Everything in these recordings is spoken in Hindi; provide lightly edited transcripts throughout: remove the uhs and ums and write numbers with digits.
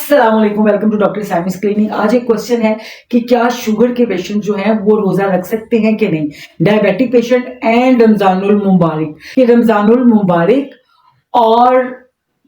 अस्सलाम वालेकुम, वेलकम टू डॉक्टर साइमस क्लिनिक। आज एक क्वेश्चन है कि क्या शुगर के पेशेंट जो हैं वो रोजा रख सकते हैं कि नहीं। डायबिटिक पेशेंट एंड रमजानुल मुबारक, कि रमजानुल मुबारक और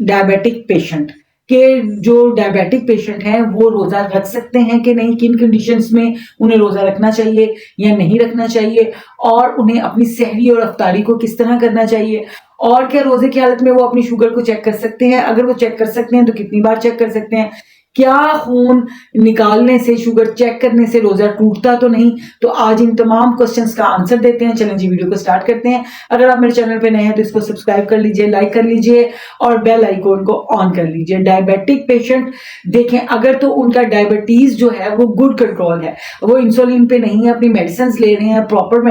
डायबिटिक पेशेंट के जो डायबिटिक पेशेंट हैं वो रोजा रख सकते हैं कि नहीं, किन कंडीशंस में उन्हें रोजा रखना चाहिए या नहीं रखना चाहिए, और उन्हें अपनी सहरी और अफ्तारी को किस तरह करना चाहिए, और क्या रोजे की हालत में वो अपनी शुगर को चेक कर सकते हैं, अगर वो चेक कर सकते हैं तो कितनी बार चेक कर सकते हैं, क्या खून निकालने से, शुगर चेक करने से रोजा टूटता तो नहीं। तो आज इन तमाम क्वेश्चंस का आंसर देते हैं। चलें जी, वीडियो को स्टार्ट करते हैं। अगर आप मेरे चैनल पे नए हैं तो इसको सब्सक्राइब कर लीजिए, लाइक कर लीजिए और बेल आइकॉन को ऑन कर लीजिए। डायबिटिक पेशेंट देखें, अगर तो उनका डायबिटीज जो है वो गुड कंट्रोल है, वो इंसुलिन पे नहीं है, अपनी मेडिसिन ले रहे हैं, प्रॉपर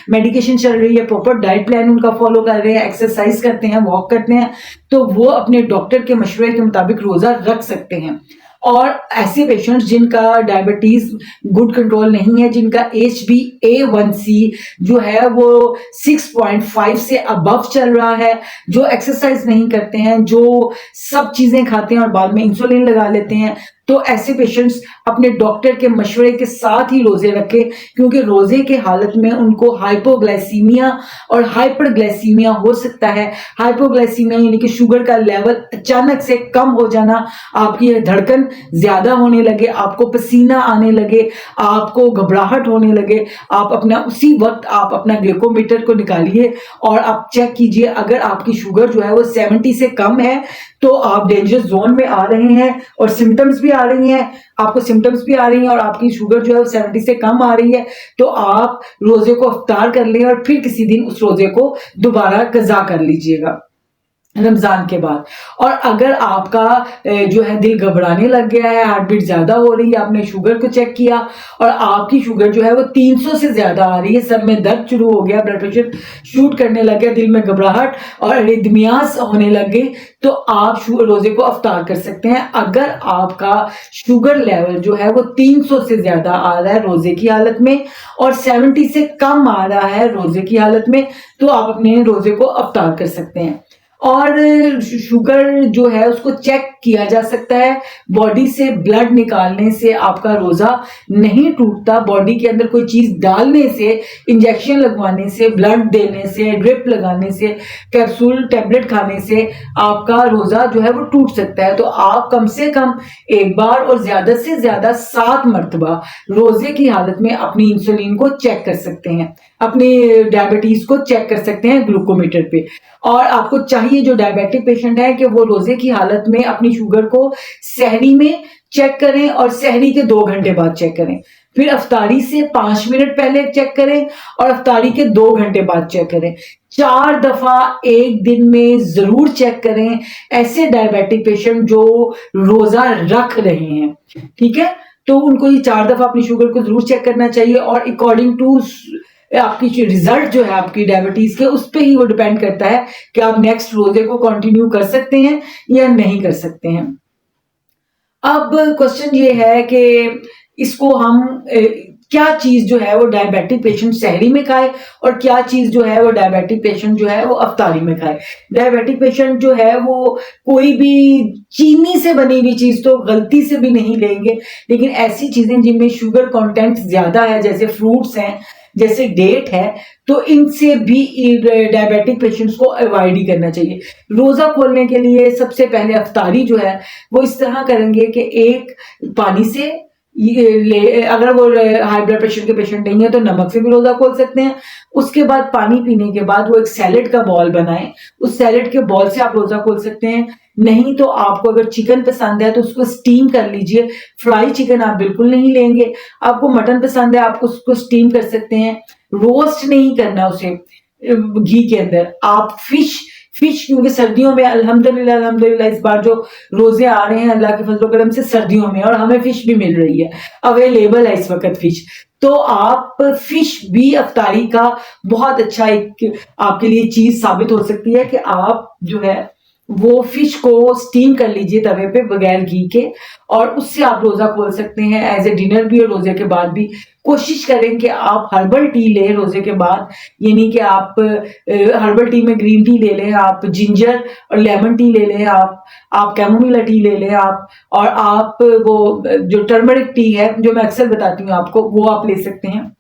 मेडिकेशन चल रही है, प्रॉपर डाइट प्लान उनका फॉलो कर रहे हैं, एक्सरसाइज करते हैं, वॉक करते हैं, तो वो अपने डॉक्टर के मशवरे के मुताबिक रोजा रख सकते हैं। और ऐसे पेशेंट्स जिनका डायबिटीज गुड कंट्रोल नहीं है, जिनका HbA1c जो है वो 6.5 से अबव चल रहा है, जो एक्सरसाइज नहीं करते हैं, जो सब चीजें खाते हैं और बाद में इंसुलिन लगा लेते हैं, तो ऐसे पेशेंट्स अपने डॉक्टर के मशवरे के साथ ही रोजे रखें, क्योंकि रोजे के हालत में उनको हाइपोग्लाइसीमिया और हाइपरग्लाइसीमिया हो सकता है। हाइपोग्लाइसीमिया यानी कि शुगर का लेवल अचानक से कम हो जाना, आपकी धड़कन ज्यादा होने लगे, आपको पसीना आने लगे, आपको घबराहट होने लगे, आप अपना उसी वक्त आप अपना ग्लूकोमीटर को निकालिए और आप चेक कीजिए। अगर आपकी शुगर जो है वो 70 से कम है तो आप डेंजर जोन में आ रहे हैं और सिम्टम्स भी आ रही हैं, आपको सिम्टम्स भी आ रही हैं और आपकी शुगर जो है 70 से कम आ रही है, तो आप रोजे को अफ्तार कर लें और फिर किसी दिन उस रोजे को दोबारा कज़ा कर लीजिएगा रमजान के बाद। और अगर आपका जो है दिल घबराने लग गया है, हार्ट बीट ज्यादा हो रही है, आपने शुगर को चेक किया और आपकी शुगर जो है वो 300 से ज्यादा आ रही है, सब में दर्द शुरू हो गया, ब्लड प्रेशर शूट करने लग गया, दिल में घबराहट और अरिदमियास होने लग गई, तो आप रोजे को अफ्तार कर सकते हैं। अगर आपका शुगर लेवल जो है वो 300 से ज्यादा आ रहा है रोजे की हालत में और 70 से कम आ रहा है रोजे की हालत में, तो आप अपने रोजे को अफ्तार कर सकते हैं। और शुगर जो है उसको चेक किया जा सकता है, बॉडी से ब्लड निकालने से आपका रोजा नहीं टूटता, बॉडी के अंदर कोई चीज डालने से, इंजेक्शन लगवाने से, ब्लड देने से, ड्रिप लगाने से, कैप्सूल टैबलेट खाने से आपका रोजा जो है वो टूट सकता है। तो आप कम से कम एक बार और ज्यादा से ज्यादा 7 मरतबा रोजे की हालत में अपनी इंसुलिन को चेक कर सकते हैं, अपनी डायबिटीज को चेक कर सकते हैं ग्लूकोमीटर पे। और आपको चाहिए जो डायबिटिक पेशेंट है कि वो रोजे की हालत में अपनी शुगर को सहरी में चेक करें और सहरी के 2 घंटे बाद चेक करें, फिर अफ्तारी से 5 मिनट पहले चेक करें और अफ्तारी के 2 घंटे बाद चेक करें। 4 दफा एक दिन में जरूर चेक करें ऐसे डायबिटिक पेशेंट जो रोजा रख रहे हैं, ठीक है। तो उनको ये 4 दफा अपनी शुगर को जरूर चेक करना चाहिए और अकॉर्डिंग टू आपकी जो रिजल्ट जो है आपकी डायबिटीज के, उस पर ही वो डिपेंड करता है कि आप नेक्स्ट रोजे को कंटिन्यू कर सकते हैं या नहीं कर सकते हैं। अब क्वेश्चन ये है कि इसको हम क्या चीज जो है वो डायबिटिक पेशेंट सहरी में खाए और क्या चीज जो है वो डायबिटिक पेशेंट जो है वो अफ्तारी में खाए। डायबिटिक पेशेंट जो है वो कोई भी चीनी से बनी हुई चीज तो गलती से भी नहीं लेंगे, लेकिन ऐसी चीजें जिनमें शुगर कंटेंट ज्यादा है, जैसे फ्रूट्स हैं, जैसे डेट है, तो इनसे भी डायबिटिक पेशेंट्स को अवॉइड ही करना चाहिए। रोजा खोलने के लिए सबसे पहले अफ्तारी जो है वो इस तरह करेंगे कि एक पानी से अगर वो हाई ब्लड प्रेशर के पेशेंट नहीं है तो नमक से भी रोजा खोल सकते हैं। उसके बाद पानी पीने के बाद वो एक सैलेड का बॉल बनाएं, उस सैलेड के बॉल से आप रोजा खोल सकते हैं। नहीं तो आपको अगर चिकन पसंद है तो उसको स्टीम कर लीजिए, फ्राई चिकन आप बिल्कुल नहीं लेंगे। आपको मटन पसंद है, आप उसको स्टीम कर सकते हैं, रोस्ट नहीं करना उसे घी के अंदर। आप फिश क्योंकि सर्दियों में अल्हम्दुलिल्लाह इस बार जो रोजे आ रहे हैं अल्लाह के फजल करम से सर्दियों में, और हमें फिश भी मिल रही है, अवेलेबल है इस वक्त फिश, तो आप फिश भी अफ्तारी का बहुत अच्छा एक आपके लिए चीज साबित हो सकती है कि आप जो है वो फिश को स्टीम कर लीजिए तवे पे बगैर घी के, और उससे आप रोजा खोल सकते हैं एज ए डिनर भी और रोजे के बाद भी। कोशिश करें कि आप हर्बल टी लें रोजे के बाद, ये नहीं कि आप हर्बल टी में ग्रीन टी ले लें, आप जिंजर और लेमन टी ले लें, आप कैमोमिला टी ले लें, आप और आप वो जो टर्मरिक टी है जो मैं अक्सर बताती हूँ आपको, वो आप ले सकते हैं।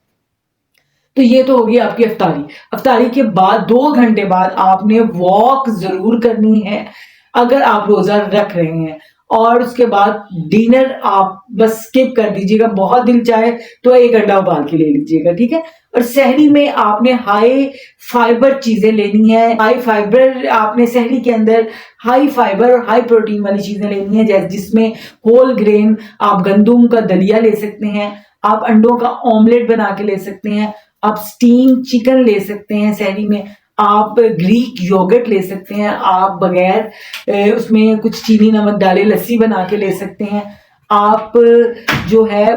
तो ये तो होगी आपकी अफ्तारी। अफ्तारी के बाद 2 घंटे बाद आपने वॉक जरूर करनी है अगर आप रोजा रख रहे हैं, और उसके बाद डिनर आप बस स्किप कर दीजिएगा। बहुत दिल चाहे तो 1 अंडा उबाल के ले लीजिएगा, ठीक है। और सहरी में आपने हाई फाइबर चीजें लेनी है। हाई फाइबर आपने सहरी के अंदर हाई फाइबर और हाई प्रोटीन वाली चीजें लेनी है, जैसे जिसमें होल ग्रेन, आप गंदुम का दलिया ले सकते हैं, आप अंडों का ऑमलेट बना के ले सकते हैं, आप स्टीम चिकन ले सकते हैं सहरी में, आप ग्रीक योगर्ट ले सकते हैं, आप बगैर उसमें कुछ चीनी नमक डाले लस्सी बना के ले सकते हैं। आप जो है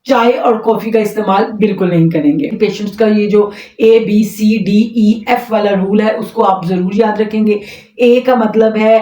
चाय और कॉफी का इस्तेमाल बिल्कुल नहीं करेंगे। पेशेंट्स का ये जो ABCDEF वाला रूल है उसको आप जरूर याद रखेंगे। ए का मतलब है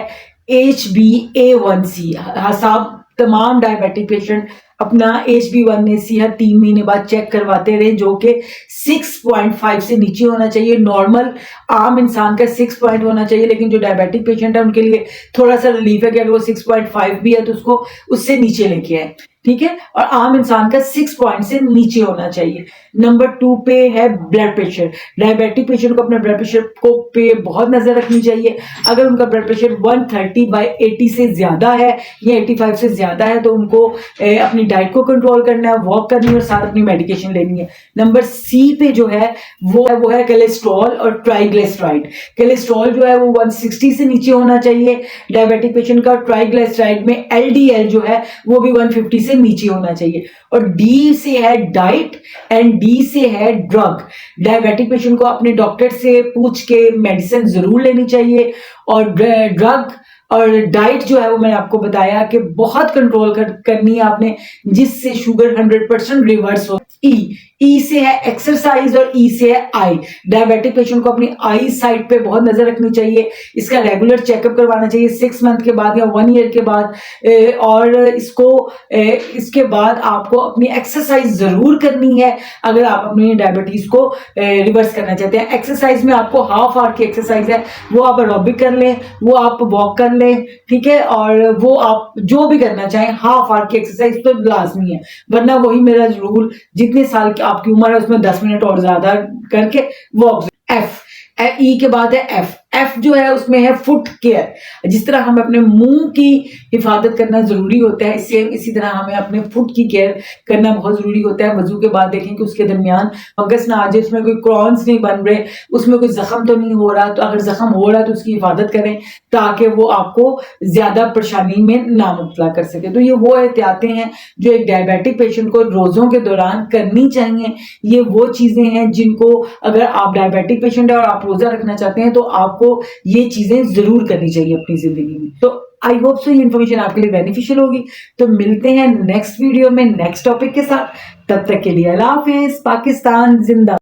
HbA1c। साहब तमाम डायबिटिक पेशेंट अपना HbA1c हर 3 महीने बाद चेक करवाते रहे, जो कि 6.5 से नीचे होना चाहिए। नॉर्मल आम इंसान का 6 पॉइंट होना चाहिए, लेकिन जो डायबिटिक पेशेंट है उनके लिए थोड़ा सा रिलीफ है कि अगर वो 6.5 भी है तो उसको उससे नीचे लेके आए, ठीक है। और आम इंसान का 6 पॉइंट से नीचे होना चाहिए। नंबर 2 पे है ब्लड प्रेशर। डायबिटिक पेशेंट को अपने ब्लड प्रेशर को पे बहुत नजर रखनी चाहिए। अगर उनका ब्लड प्रेशर 130/80 से ज्यादा है या 85 से ज्यादा है तो उनको अपनी डाइट को कंट्रोल करना है, वॉक करनी है और साथ अपनी मेडिकेशन लेनी है। नंबर C पे जो है वो है कोलेस्ट्रॉल और ट्राइग्लिसराइड। कोलेस्ट्रॉल जो है वो 160 से नीचे होना चाहिए डायबिटिक पेशेंट का। ट्राइग्लिसराइड में LDL जो है वो भी 150 से नीचे होना चाहिए। और D से है डाइट एंड D से है ड्रग। डायबिटिक पेशेंट को अपने डॉक्टर से पूछ के मेडिसिन जरूर लेनी चाहिए, और ड्रग और डाइट जो है वो मैंने आपको बताया कि बहुत कंट्रोल करनी है आपने, जिससे शुगर 100% रिवर्स हो। ई से है एक्सरसाइज और ई से है आई। डायबिटिक पेशेंट को अपनी आई साइड पे बहुत नजर रखनी चाहिए। इसका रेगुलर चेकअप करवाना चाहिए 6 मंथ के बाद या 1 ईयर के बाद। और इसके बाद आपको अपनी एक्सरसाइज जरूर करनी है अगर आप अपनी डायबिटीज को रिवर्स करना चाहते हैं। एक्सरसाइज में आपको हाफ आवर की एक्सरसाइज है, वो आप एरोबिक कर लें, वो आप वॉक कर लें, ठीक है। और वो आप जो भी करना चाहें, हाफ आवर की एक्सरसाइज तो लाजमी है, वरना वही मेरा रूल, जितने साल की आपकी उम्र है उसमें 10 मिनट और ज्यादा करके वॉक। ई के बाद है एफ जो है उसमें है फुट केयर। जिस तरह हमें अपने मुंह की हिफाजत करना जरूरी होता है, इसी तरह हमें अपने फुट की केयर करना बहुत जरूरी होता है। वजू के बाद देखें कि उसके दरमियान फंगस ना आ जाए, उसमें कोई क्रॉन्स नहीं बन रहे, उसमें कोई जख्म तो नहीं हो रहा। तो अगर जख्म हो रहा है तो उसकी हिफाजत करें ताकि वो आपको ज्यादा परेशानी में ना मुब्तला कर सके। तो ये वो एहतियातें हैं जो एक डायबिटिक पेशेंट को रोजों के दौरान करनी चाहिए। ये वो चीजें हैं जिनको अगर आप डायबिटिक पेशेंट है और आप रोजा रखना चाहते हैं तो आपको ये चीजें जरूर करनी चाहिए अपनी जिंदगी में। तो आई होप सो ये इन्फॉर्मेशन आपके लिए बेनिफिशियल होगी। तो मिलते हैं नेक्स्ट वीडियो में नेक्स्ट टॉपिक के साथ। तब तक के लिए अल्लाह हाफिज। पाकिस्तान जिंदा।